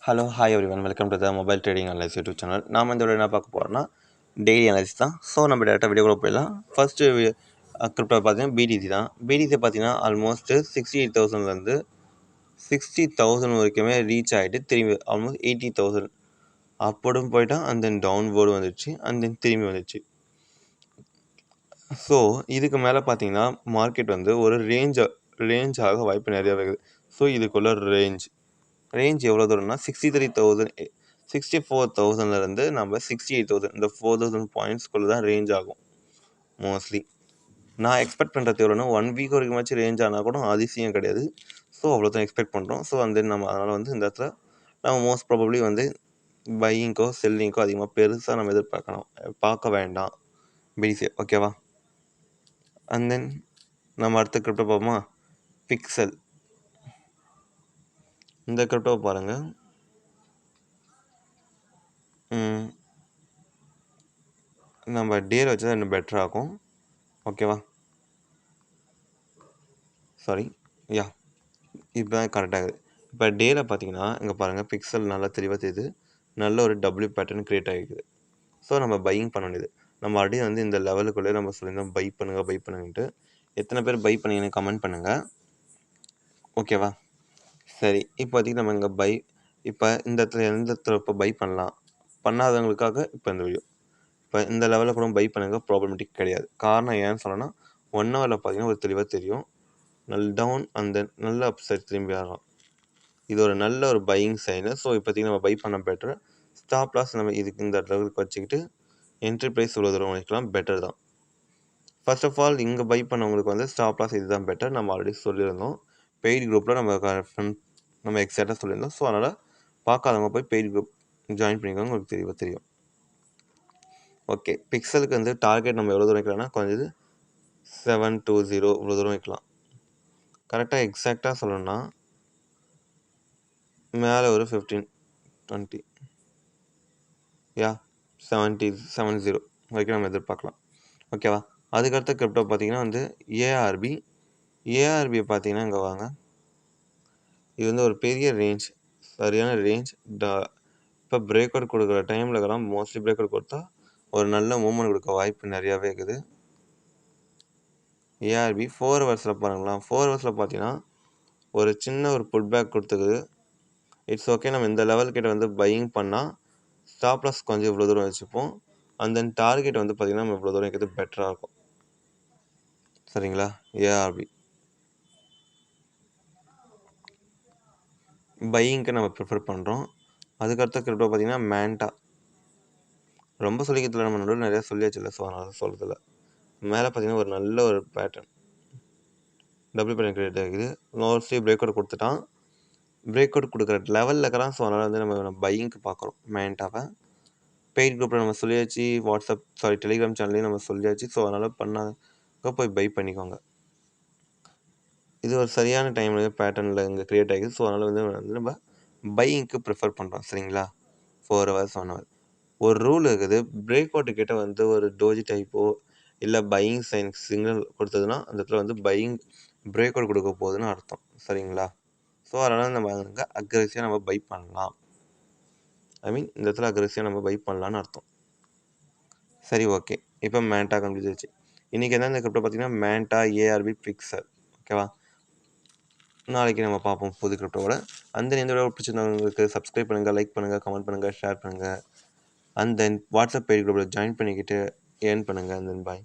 Hello hi everyone welcome to the mobile trading analyse YouTube channel. நாம் இந்த என்ன பார்க்க போகிறோம்னா டெய்லி அனலைஸ் தான். ஸோ நம்ம டேரெக்டாக வீடியோக்குள்ள போயிடலாம். ஃபஸ்ட்டு கிரிப்டோ பார்த்தீங்கன்னா பிடிசி தான். பிடிசி பார்த்தீங்கன்னா ஆல்மோஸ்ட் 68,000லேருந்து 60,000 வரைக்குமே ரீச் ஆகிட்டு திரும்பி ஆல்மோஸ்ட் 80,000 அப்படும் போயிட்டால் அண்ட் தென் டவுன் போர்டு வந்துடுச்சு அண்ட் தென் திரும்பி வந்துடுச்சு. ஸோ இதுக்கு மேலே பார்த்தீங்கன்னா மார்க்கெட் வந்து ஒரு ரேஞ்சாக வாய்ப்பு நிறையாவே இருக்குது. ஸோ இதுக்குள்ள ரேஞ்ச் எவ்வளோ தூரம்னா 64,000 நம்ம 68,000 இந்த 4,000 பாயிண்ட்ஸ்குள்ளே தான் ரேஞ்ச் ஆகும் மோஸ்ட்லி. நான் எக்ஸ்பெக்ட் பண்ணுறது எவ்வளோனா 1 வீக் வரைக்குமாச்சும் ரேஞ்ச் ஆனால் கூட அதிசயம் கிடையாது. ஸோ அவ்வளோதான் எக்ஸ்பெக்ட் பண்ணுறோம். ஸோ வந்து நம்ம அதனால் வந்து இந்த இடத்துல நம்ம மோஸ்ட் ப்ராபப்ளி வந்து பையிங்கோ செல்லிங்கோ அதிகமாக பெருசாக நம்ம பார்க்க வேண்டாம் பிடிசி, ஓகேவா? அண்ட் தென் நம்ம அடுத்த கிரிப்டோ பார்ப்போமா? பிக்சல். இந்த கிரிப்டோவை பாருங்கள். நம்ம டேல வச்சு தான் இன்னும் பெட்டராகும், ஓகேவா? சாரி, யா இப்போ தான் கரெக்டாகுது. இப்போ டேல பார்த்தீங்கன்னா இங்கே பாருங்கள் பிக்சல் நல்லா தெளிவாக தெரியுது. நல்ல ஒரு டபிள்யூ பேட்டர்ன் க்ரியேட் ஆகிருக்குது. ஸோ நம்ம பையிங் பண்ண வேண்டியது. நம்ம ஆல்ரெடி வந்து இந்த லெவலுக்குள்ளே நம்ம சொல்லியிருந்தோம் பை பண்ணுங்கன்ட்டு. எத்தனை பேர் பை பண்ணீங்கன்னு கமெண்ட் பண்ணுங்கள், ஓகேவா? சரி, இப்போதைக்கு நம்ம இங்கே இப்போ இந்த இடத்துல எந்த இடத்துல இப்போ பை பண்ணாதவங்களுக்காக இப்போ இந்த வீடியோ. இப்போ இந்த லெவலில் கூட பை பண்ணுங்கள், ப்ராப்ளமேட்டிக் கிடையாது. காரணம் ஏன்னு சொன்னோன்னா 1 ஹவரில் பார்த்தீங்கன்னா ஒரு தெளிவாக தெரியும். டவுன் அந்த நல்ல அப்சைட் திரும்பி ஆகலாம். இது ஒரு நல்ல ஒரு பையிங் சைனு. ஸோ இப்போதைக்கு நம்ம பை பண்ண பெட்டர். ஸ்டாப் லாஸ் நம்ம இதுக்கு இந்த லெவலுக்கு வச்சுக்கிட்டு என்ட்ரி ப்ரைஸ் இவ்வளோ தூரம் வைக்கலாம், பெட்டர் தான். ஃபர்ஸ்ட் ஆஃப் ஆல் இங்கே பை பண்ணவங்களுக்கு வந்து ஸ்டாப் லாஸ் இதுதான் பெட்டர். நம்ம ஆல்ரெடி சொல்லியிருந்தோம் பெய்டு குரூப்பில் நம்ம எக்ஸாக்டாக சொல்லியிருந்தோம். ஸோ அதனால் பார்க்காதவங்க போய் பெய்டு குரூப் ஜாயின் பண்ணிக்கோங்க, உங்களுக்கு தெளிவாக தெரியும். ஓகே, பிக்சலுக்கு வந்து டார்கெட் நம்ம எவ்வளோ தூரம் வைக்கலாம்னா கொஞ்சம் 720 இவ்வளோ தூரம் வைக்கலாம். கரெக்டாக எக்ஸாக்டாக சொல்லணும்னா மேலே ஒரு 15-20 70 வரைக்கும் நம்ம எதிர்பார்க்கலாம், ஓகேவா? அதுக்கடுத்த கிரிப்டோ பார்த்தீங்கன்னா வந்து ஏஆர்பியை பார்த்தீங்கன்னா இங்கே வாங்க. இது வந்து ஒரு பெரிய ரேஞ்ச், சரியான ரேஞ்ச். இப்போ பிரேக் அவுட் கொடுக்குற டைமில் இருக்கலாம். மோஸ்ட்லி பிரேக் அவுட் கொடுத்தா ஒரு நல்ல மூவ்மெண்ட் கொடுக்க வாய்ப்பு நிறையாவே இருக்குது. ஏஆர்பி 4 ஹவர்ஸில் பாருங்களேன். 4 ஹவர்ஸில் பார்த்தீங்கன்னா ஒரு சின்ன ஒரு புட் பேக் கொடுத்துக்குது. It's okay. நம்ம இந்த லெவல் கிட்ட வந்து பையிங் பண்ணால் ஸ்டாப் லாஸ் கொஞ்சம் இவ்வளோ தூரம் வச்சுப்போம். அண்ட் தென் டார்கெட் வந்து பார்த்திங்கன்னா நம்ம இவ்வளோ தூரம் வைக்கிறது பெட்டராக இருக்கும், சரிங்களா? ஏஆர்பி பையிங்க்கு நம்ம ப்ரிஃபர் பண்ணுறோம். அதுக்கடுத்த கிரிப்டோ பார்த்திங்கன்னா மேண்டா. ரொம்ப சொல்லிக்கிறதுல நம்ம நடுவில் நிறையா சொல்லியாச்சுல்ல, ஸோ அதனால் சொல்கிறதில்ல. மேலே பார்த்திங்கன்னா ஒரு நல்ல ஒரு பேட்டர்ன் டபுள் பேட்டர்ன் கிரியேட் ஆகிக்குது. மோஸ்ட்லி பிரேக் அவுட் கொடுத்துட்டான். பிரேக் அவுட் கொடுக்குற லெவலில் இருக்கிறான். ஸோ அதனால் வந்து நம்ம பையிங்க்கு பார்க்குறோம் மேண்டாவை. பெய்ட் குரூப்பில் நம்ம சொல்லியாச்சு, டெலிகிராம் சேனல்லையும் நம்ம சொல்லியாச்சு. ஸோ அதனால் பண்ணாங்க போய் பை பண்ணிக்கோங்க. இது ஒரு சரியான டைமில் பேட்டர்னில் இங்கே க்ரியேட் ஆகிடுது. ஸோ அதனால் வந்து நம்ம பையிங்க்கு ப்ரிஃபர் பண்ணுறோம், சரிங்களா? 4 ஹவர்ஸ் 1 ஹவர் ஒரு ரூல் இருக்குது. பிரேக் அவுட்டு கிட்ட வந்து ஒரு டோஜி டைப்போ இல்லை பையிங் சிக்னல் கொடுத்ததுன்னா அந்த இடத்துல வந்து பிரேக் அவுட் கொடுக்க போகுதுன்னு அர்த்தம், சரிங்களா? ஸோ அதனால் நம்ம அங்கே அக்ரெசிவாக நம்ம பை பண்ணலாம். இந்த இடத்துல அக்ரெசிவாக நம்ம பை பண்ணலான்னு அர்த்தம். சரி, ஓகே. இப்போ மேண்டா கம்ப்ளீட் ஆச்சு. இன்றைக்கி எந்தெந்த கிரிப்டோ பார்த்தீங்கன்னா மேண்டா, ஏஆர்பி, பிக்சல், ஓகேவா? நாளைக்கு நம்ம பார்ப்போம் புது கிரிப்டோவோட. அந்த இந்த வீடியோ பிடிச்சிருந்தவங்களுக்கு சப்ஸ்கிரைப் பண்ணுங்கள், லைக் பண்ணுங்கள், கமெண்ட் பண்ணுங்கள், ஷேர் பண்ணுங்கள். அண்ட் தென் வாட்ஸ்அப் பேஜ் குரூப்பில் ஜாயின் பண்ணிக்கிட்டு ஏர்ன் பண்ணுங்கள். And then bye.